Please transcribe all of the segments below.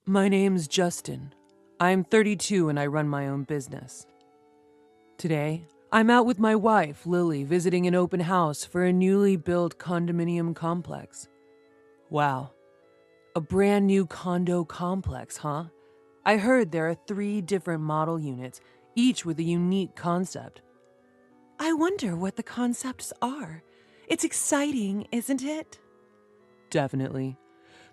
My name's Justin. I'm 32 and I run my own business. Today, I'm out with my wife, Lily, visiting an open house for a newly built condominium complex. Wow, a brand new condo complex, huh? I heard there are 3 different model units, each with a unique concept. I wonder what the concepts are. It's exciting, isn't it? Definitely.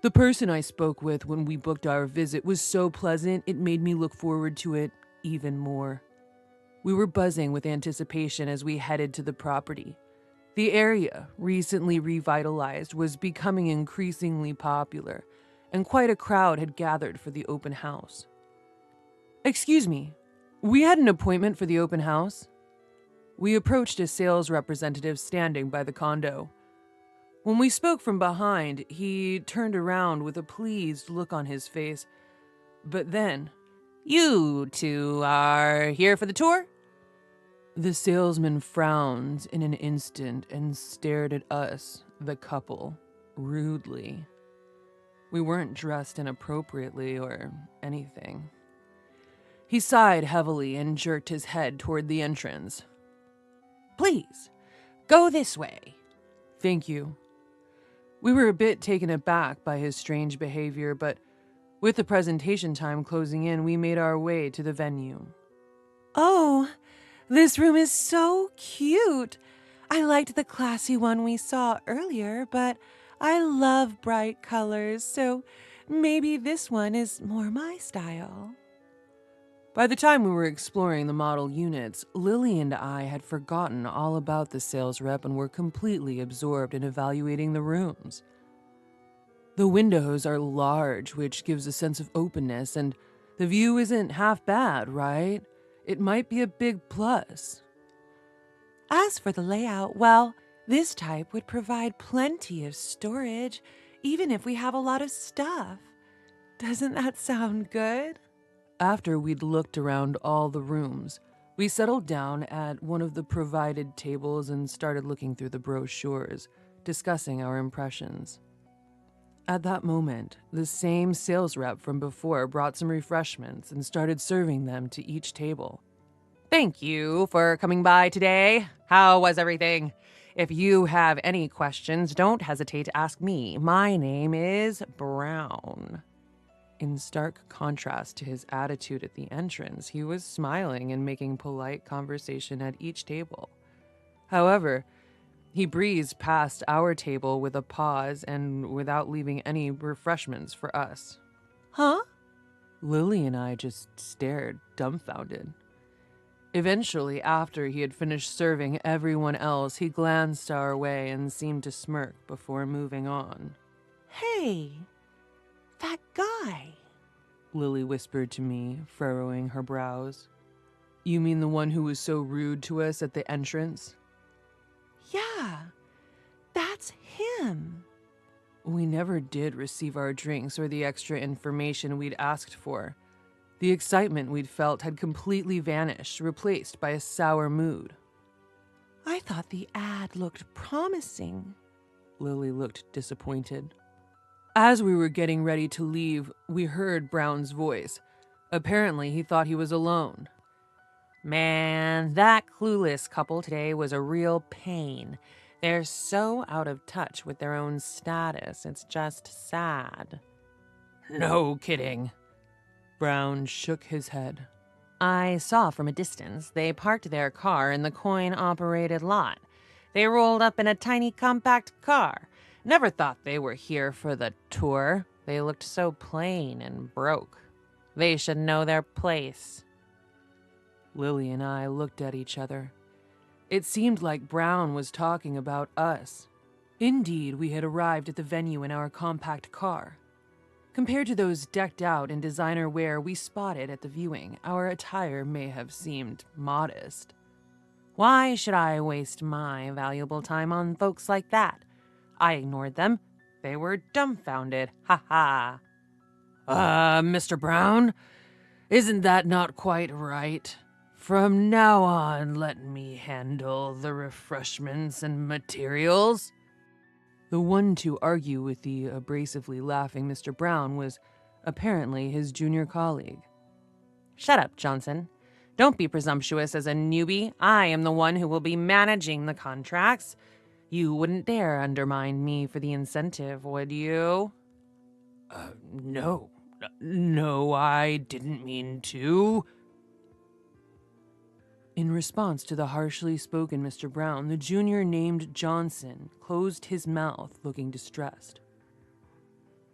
The person I spoke with when we booked our visit was so pleasant it made me look forward to it even more. We were buzzing with anticipation as we headed to the property. The area, recently revitalized, was becoming increasingly popular, and quite a crowd had gathered for the open house. Excuse me, we had an appointment for the open house? We approached a sales representative standing by the condo. When we spoke from behind, he turned around with a pleased look on his face. But then, "You two are here for the tour?" The salesman frowned in an instant and stared at us, the couple, rudely. We weren't dressed inappropriately or anything. He sighed heavily and jerked his head toward the entrance. "Please, go this way." "Thank you." We were a bit taken aback by his strange behavior, but with the presentation time closing in, we made our way to the venue. Oh, this room is so cute. I liked the classy one we saw earlier, but I love bright colors, so maybe this one is more my style. By the time we were exploring the model units, Lily and I had forgotten all about the sales rep and were completely absorbed in evaluating the rooms. The windows are large, which gives a sense of openness, and the view isn't half bad, right? It might be a big plus. As for the layout, well, this type would provide plenty of storage, even if we have a lot of stuff. Doesn't that sound good? After we'd looked around all the rooms, we settled down at one of the provided tables and started looking through the brochures, discussing our impressions. At that moment, the same sales rep from before brought some refreshments and started serving them to each table. "Thank you for coming by today. How was everything? If you have any questions, don't hesitate to ask me. My name is Brown." In stark contrast to his attitude at the entrance, he was smiling and making polite conversation at each table. However, he breezed past our table with a pause and without leaving any refreshments for us. Huh? Lily and I just stared, dumbfounded. Eventually, after he had finished serving everyone else, he glanced our way and seemed to smirk before moving on. Hey, that guy. Lily whispered to me, furrowing her brows. "You mean the one who was so rude to us at the entrance?" Yeah, that's him. We never did receive our drinks or the extra information we'd asked for. The excitement we'd felt had completely vanished, replaced by a sour mood. I thought the ad looked promising. Lily looked disappointed. As we were getting ready to leave, we heard Brown's voice. Apparently, he thought he was alone. "Man, that clueless couple today was a real pain. They're so out of touch with their own status, it's just sad." "No kidding." Brown shook his head. "I saw from a distance they parked their car in the coin-operated lot. They rolled up in a tiny compact car. Never thought they were here for the tour. They looked so plain and broke. They should know their place." Lily and I looked at each other. It seemed like Brown was talking about us. Indeed, we had arrived at the venue in our compact car. Compared to those decked out in designer wear we spotted at the viewing, our attire may have seemed modest. Why should I waste my valuable time on folks like that? I ignored them. They were dumbfounded. Ha ha. Mr. Brown, isn't that not quite right? From now on, let me handle the refreshments and materials." The one to argue with the abrasively laughing Mr. Brown was apparently his junior colleague. "Shut up, Johnson. Don't be presumptuous as a newbie. I am the one who will be managing the contracts. You wouldn't dare undermine me for the incentive, would you?" No. No, I didn't mean to." In response to the harshly spoken Mr. Brown, the junior named Johnson closed his mouth, looking distressed.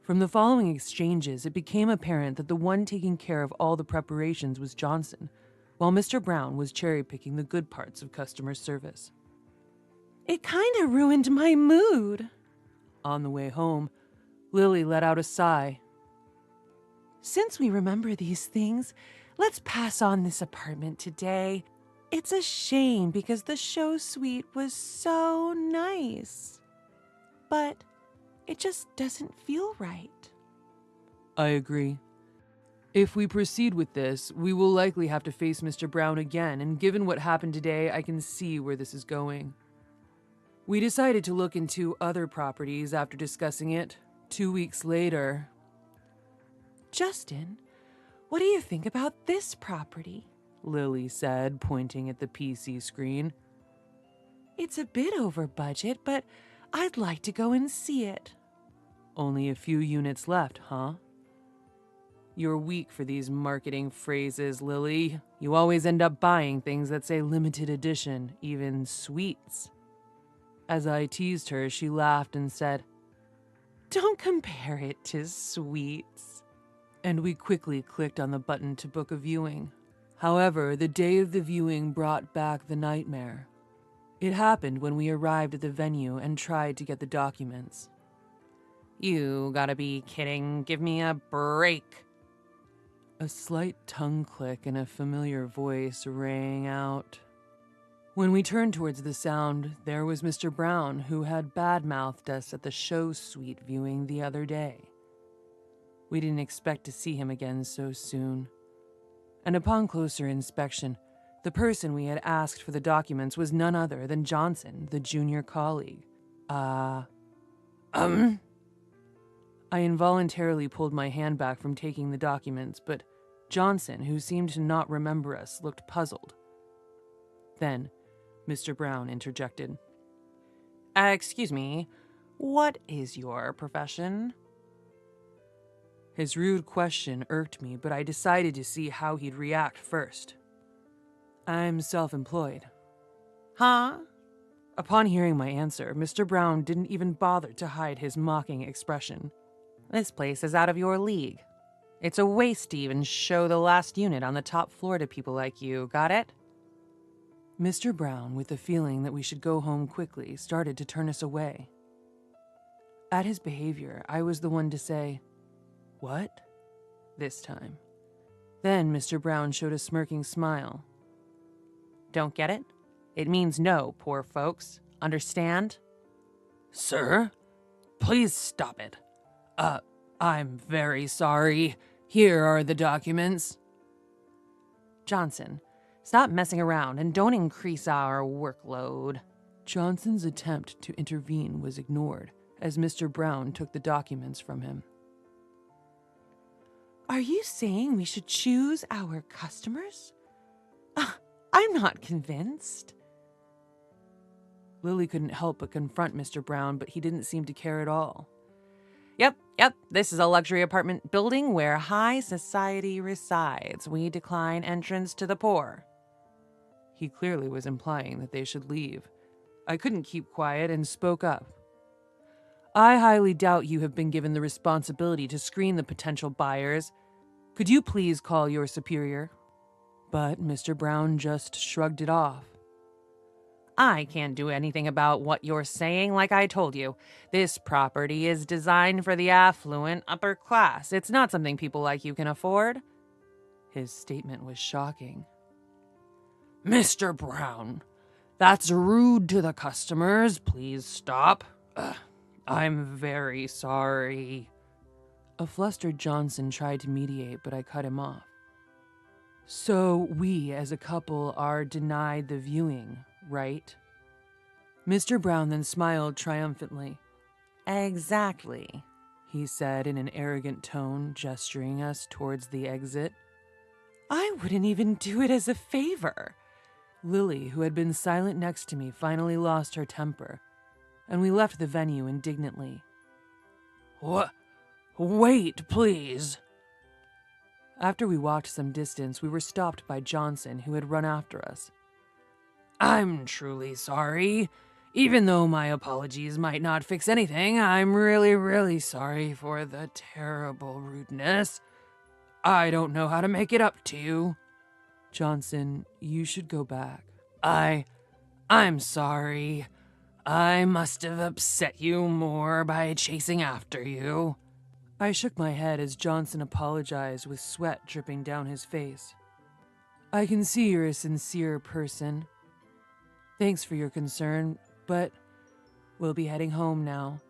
From the following exchanges, it became apparent that the one taking care of all the preparations was Johnson, while Mr. Brown was cherry-picking the good parts of customer service. It kind of ruined my mood. On the way home, Lily let out a sigh. Since we remember these things, let's pass on this apartment today. It's a shame because the show suite was so nice. But it just doesn't feel right. I agree. If we proceed with this, we will likely have to face Mr. Brown again, and given what happened today, I can see where this is going. We decided to look into other properties after discussing it. 2 weeks later. Justin, what do you think about this property? Lily said, pointing at the PC screen. It's a bit over budget, but I'd like to go and see it. Only a few units left, huh? You're weak for these marketing phrases, Lily. You always end up buying things that say limited edition, even suites. As I teased her, she laughed and said, "Don't compare it to suites." And we quickly clicked on the button to book a viewing. However, the day of the viewing brought back the nightmare. It happened when we arrived at the venue and tried to get the documents. "You gotta be kidding. Give me a break." A slight tongue click and a familiar voice rang out. When we turned towards the sound, there was Mr. Brown, who had bad-mouthed us at the show suite viewing the other day. We didn't expect to see him again so soon. And upon closer inspection, the person we had asked for the documents was none other than Johnson, the junior colleague. I involuntarily pulled my hand back from taking the documents, but Johnson, who seemed to not remember us, looked puzzled. Then, Mr. Brown interjected. "Excuse me, what is your profession?" His rude question irked me, but I decided to see how he'd react first. "I'm self-employed." "Huh?" Upon hearing my answer, Mr. Brown didn't even bother to hide his mocking expression. "This place is out of your league. It's a waste to even show the last unit on the top floor to people like you, got it?" Mr. Brown, with the feeling that we should go home quickly, started to turn us away. At his behavior, I was the one to say, "What?" this time. Then Mr. Brown showed a smirking smile. "Don't get it? It means no, poor folks. Understand?" "Sir, please stop it. I'm very sorry. Here are the documents." "Johnson, stop messing around and don't increase our workload." Johnson's attempt to intervene was ignored as Mr. Brown took the documents from him. Are you saying we should choose our customers? I'm not convinced. Lily couldn't help but confront Mr. Brown, but he didn't seem to care at all. Yep, this is a luxury apartment building where high society resides. We decline entrance to the poor. He clearly was implying that they should leave. I couldn't keep quiet and spoke up. "I highly doubt you have been given the responsibility to screen the potential buyers. Could you please call your superior?" But Mr. Brown just shrugged it off. "I can't do anything about what you're saying, like I told you. This property is designed for the affluent upper class. It's not something people like you can afford." His statement was shocking. "Mr. Brown, that's rude to the customers. Please stop. I'm very sorry." A flustered Johnson tried to mediate, but I cut him off. "So we, as a couple, are denied the viewing, right?" Mr. Brown then smiled triumphantly. "Exactly. he said in an arrogant tone, gesturing us towards the exit. I wouldn't even do it as a favor. Lily, who had been silent next to me, finally lost her temper, and we left the venue indignantly. What? Wait, please. After we walked some distance, we were stopped by Johnson, who had run after us. I'm truly sorry. Even though my apologies might not fix anything, I'm really, really sorry for the terrible rudeness. I don't know how to make it up to you. Johnson, you should go back. I'm sorry. I must have upset you more by chasing after you. I shook my head as Johnson apologized with sweat dripping down his face. I can see you're a sincere person. Thanks for your concern, but we'll be heading home now.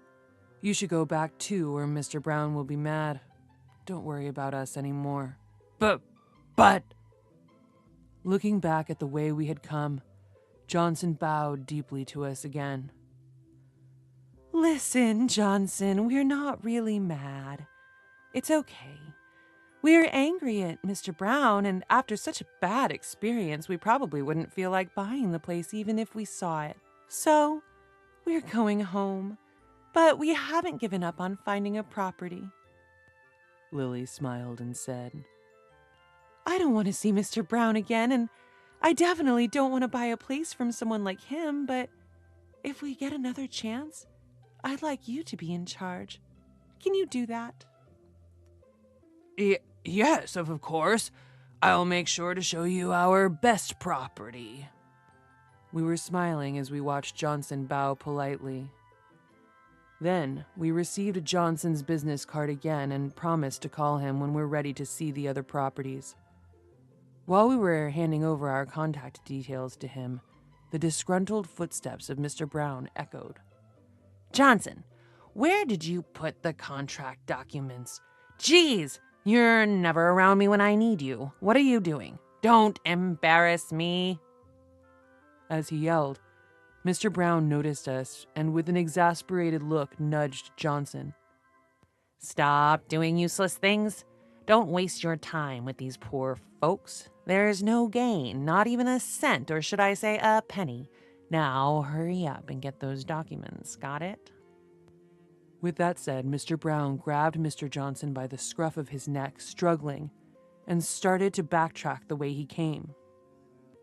You should go back too, or Mr. Brown will be mad. Don't worry about us anymore. But... Looking back at the way we had come, Johnson bowed deeply to us again. Listen, Johnson, we're not really mad. It's okay. We're angry at Mr. Brown, and after such a bad experience, we probably wouldn't feel like buying the place even if we saw it. So, we're going home. But we haven't given up on finding a property. Lily smiled and said, I don't want to see Mr. Brown again, and I definitely don't want to buy a place from someone like him, but if we get another chance, I'd like you to be in charge. Can you do that? Yes, of course. I'll make sure to show you our best property. We were smiling as we watched Johnson bow politely. Then, we received Johnson's business card again and promised to call him when we're ready to see the other properties. While we were handing over our contact details to him, the disgruntled footsteps of Mr. Brown echoed. Johnson, where did you put the contract documents? Jeez, you're never around me when I need you. What are you doing? Don't embarrass me. As he yelled, Mr. Brown noticed us and with an exasperated look nudged Johnson. Stop doing useless things. Don't waste your time with these poor folks. There's no gain, not even a cent, or should I say a penny. Now hurry up and get those documents, got it? With that said, Mr. Brown grabbed Mr. Johnson by the scruff of his neck, struggling, and started to backtrack the way he came.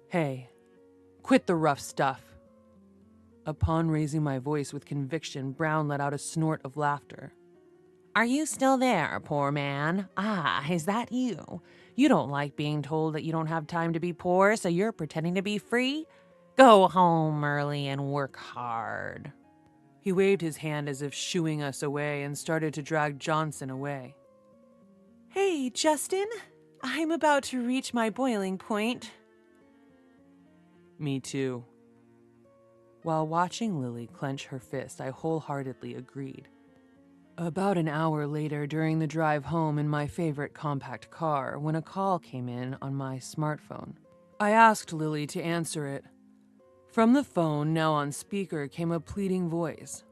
Hey, quit the rough stuff. Upon raising my voice with conviction, Brown let out a snort of laughter. Are you still there, poor man? Ah, is that you? You don't like being told that you don't have time to be poor, so you're pretending to be free? Go home early and work hard. He waved his hand as if shooing us away and started to drag Johnson away. Hey, Justin, I'm about to reach my boiling point. Me too. While watching Lily clench her fist, I wholeheartedly agreed. About an hour later, during the drive home in my favorite compact car, when a call came in on my smartphone, I asked Lily to answer it. From the phone, now on speaker, came a pleading voice.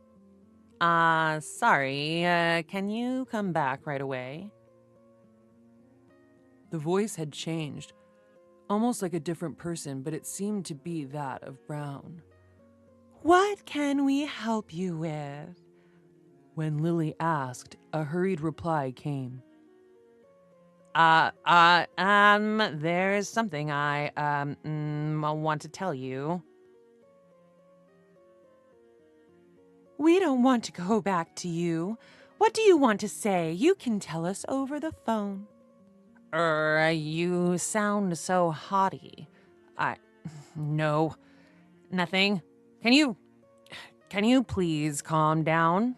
Sorry, can you come back right away? The voice had changed, almost like a different person, but it seemed to be that of Brown. What can we help you with? When Lily asked, a hurried reply came. There's something I want to tell you. We don't want to go back to you. What do you want to say? You can tell us over the phone. You sound so haughty. No, nothing. Can you please calm down?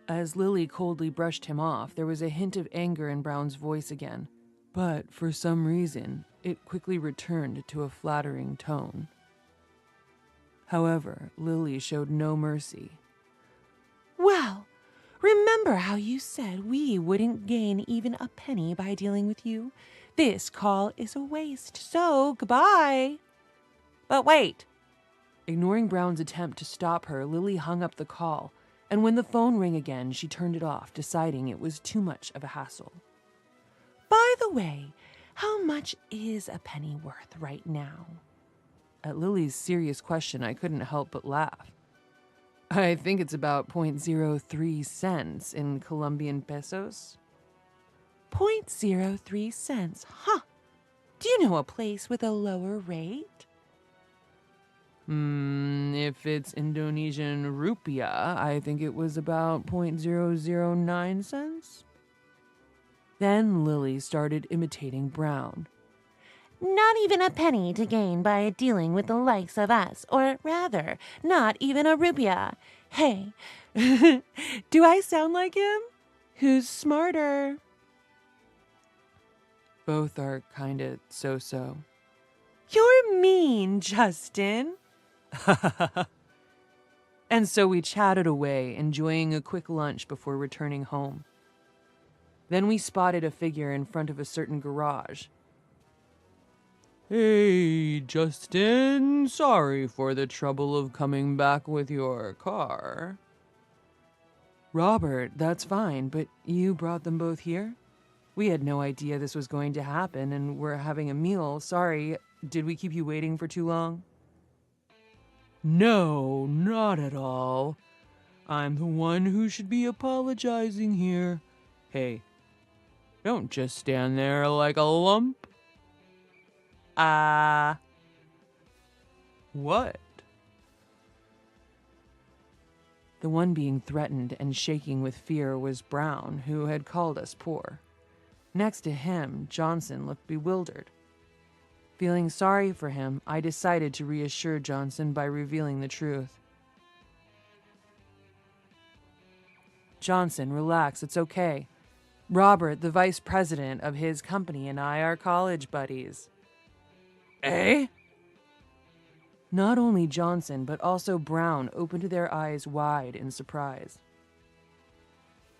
As Lily coldly brushed him off, there was a hint of anger in Brown's voice again, but for some reason, it quickly returned to a flattering tone. However, Lily showed no mercy. Well, remember how you said we wouldn't gain even a penny by dealing with you? This call is a waste, so goodbye. But wait! Ignoring Brown's attempt to stop her, Lily hung up the call And when the phone rang again, she turned it off, deciding it was too much of a hassle. By the way, how much is a penny worth right now? At Lily's serious question, I couldn't help but laugh. I think it's about 0.03 cents in Colombian pesos. 0.03 cents, huh? Do you know a place with a lower rate? If it's Indonesian rupiah, I think it was about 0.009 cents. Then Lily started imitating Brown. Not even a penny to gain by dealing with the likes of us, or rather, not even a rupiah. Hey, do I sound like him? Who's smarter? Both are kinda so-so. You're mean, Justin. And so we chatted away, enjoying a quick lunch before returning home. Then we spotted a figure in front of a certain garage. Hey, Justin, sorry for the trouble of coming back with your car. Robert, that's fine, but you brought them both here? We had no idea this was going to happen, and we're having a meal. Sorry, did we keep you waiting for too long? No, not at all. I'm the one who should be apologizing here. Hey, don't just stand there like a lump. What? The one being threatened and shaking with fear was Brown, who had called us poor. Next to him, Johnson looked bewildered. Feeling sorry for him, I decided to reassure Johnson by revealing the truth. Johnson, relax, it's okay. Robert, the vice president of his company, and I are college buddies. Eh? Not only Johnson, but also Brown opened their eyes wide in surprise.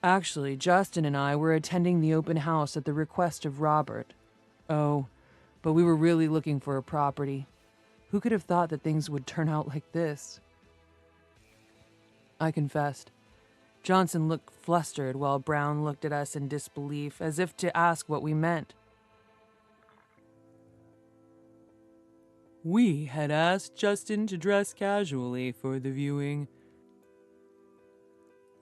Actually, Justin and I were attending the open house at the request of Robert. Oh, but we were really looking for a property. Who could have thought that things would turn out like this? I confessed. Johnson looked flustered while Brown looked at us in disbelief, as if to ask what we meant. We had asked Justin to dress casually for the viewing.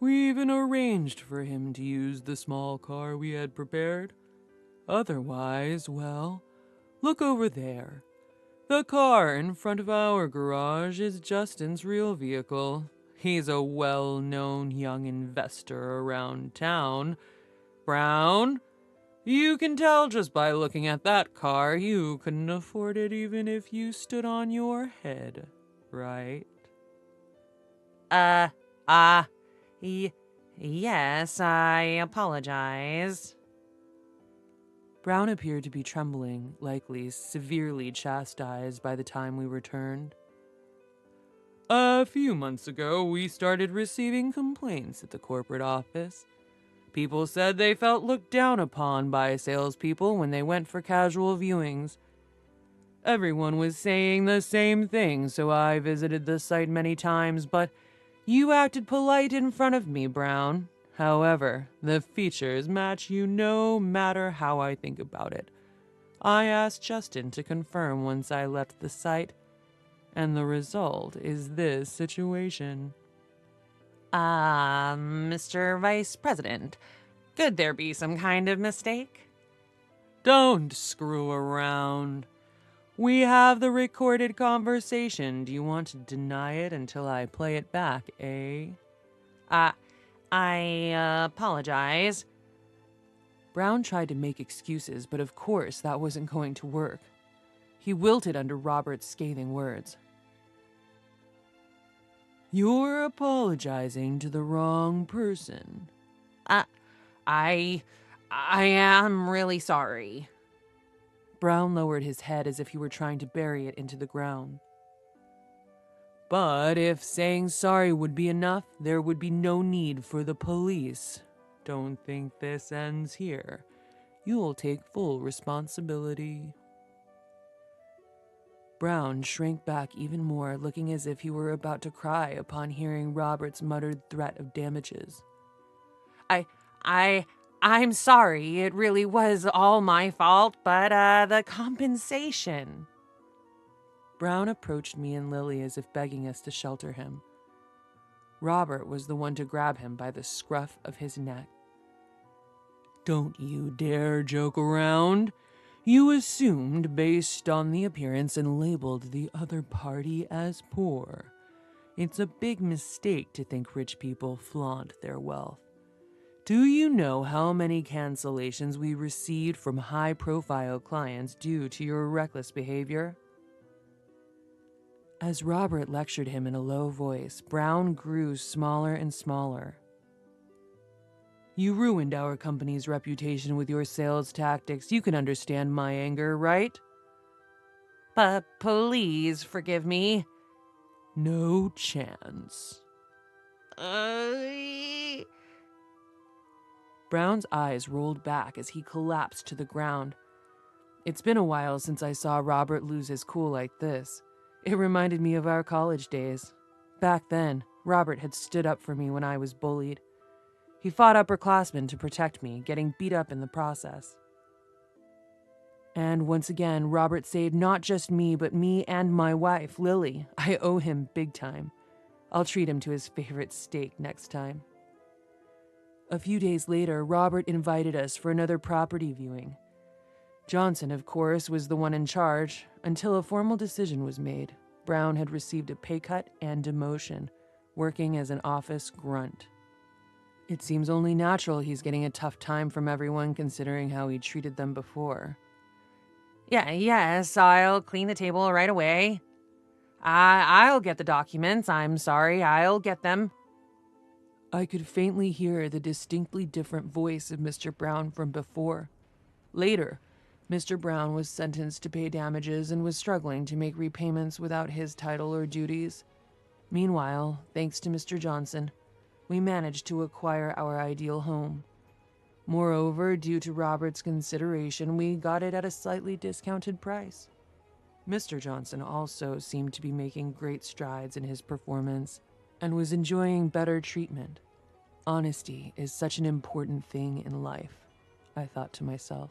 We even arranged for him to use the small car we had prepared. Otherwise, well, look over there. The car in front of our garage is Justin's real vehicle. He's a well-known young investor around town. Brown, you can tell just by looking at that car you couldn't afford it even if you stood on your head, right? Yes, I apologize. Brown appeared to be trembling, likely severely chastised by the time we returned. A few months ago, we started receiving complaints at the corporate office. People said they felt looked down upon by salespeople when they went for casual viewings. Everyone was saying the same thing, so I visited the site many times, but you acted polite in front of me, Brown. However, the features match you no matter how I think about it. I asked Justin to confirm once I left the site, and the result is this situation. Mr. Vice President, could there be some kind of mistake? Don't screw around. We have the recorded conversation. Do you want to deny it until I play it back, eh? I apologize. Brown tried to make excuses, but of course that wasn't going to work. He wilted under Robert's scathing words. You're apologizing to the wrong person. I am really sorry. Brown lowered his head as if he were trying to bury it into the ground. But if saying sorry would be enough, there would be no need for the police. Don't think this ends here. You'll take full responsibility. Brown shrank back even more, looking as if he were about to cry upon hearing Robert's muttered threat of damages. I'm sorry. It really was all my fault, but the compensation. Brown approached me and Lily as if begging us to shelter him. Robert was the one to grab him by the scruff of his neck. "Don't you dare joke around. You assumed based on the appearance and labeled the other party as poor. It's a big mistake to think rich people flaunt their wealth. Do you know how many cancellations we received from high-profile clients due to your reckless behavior?" As Robert lectured him in a low voice, Brown grew smaller and smaller. "You ruined our company's reputation with your sales tactics. You can understand my anger, right?" But please forgive me. "No chance." Brown's eyes rolled back as he collapsed to the ground. It's been a while since I saw Robert lose his cool like this. It reminded me of our college days. Back then, Robert had stood up for me when I was bullied. He fought upperclassmen to protect me, getting beat up in the process. And once again, Robert saved not just me, but me and my wife, Lily. I owe him big time. I'll treat him to his favorite steak next time. A few days later, Robert invited us for another property viewing. Johnson, of course, was the one in charge until a formal decision was made. Brown had received a pay cut and demotion, working as an office grunt. It seems only natural he's getting a tough time from everyone considering how he treated them before. Yes, I'll clean the table right away. I'll get the documents. I'm sorry, I'll get them. I could faintly hear the distinctly different voice of Mr. Brown from before. Later, Mr. Brown was sentenced to pay damages and was struggling to make repayments without his title or duties. Meanwhile, thanks to Mr. Johnson, we managed to acquire our ideal home. Moreover, due to Robert's consideration, we got it at a slightly discounted price. Mr. Johnson also seemed to be making great strides in his performance and was enjoying better treatment. Honesty is such an important thing in life, I thought to myself.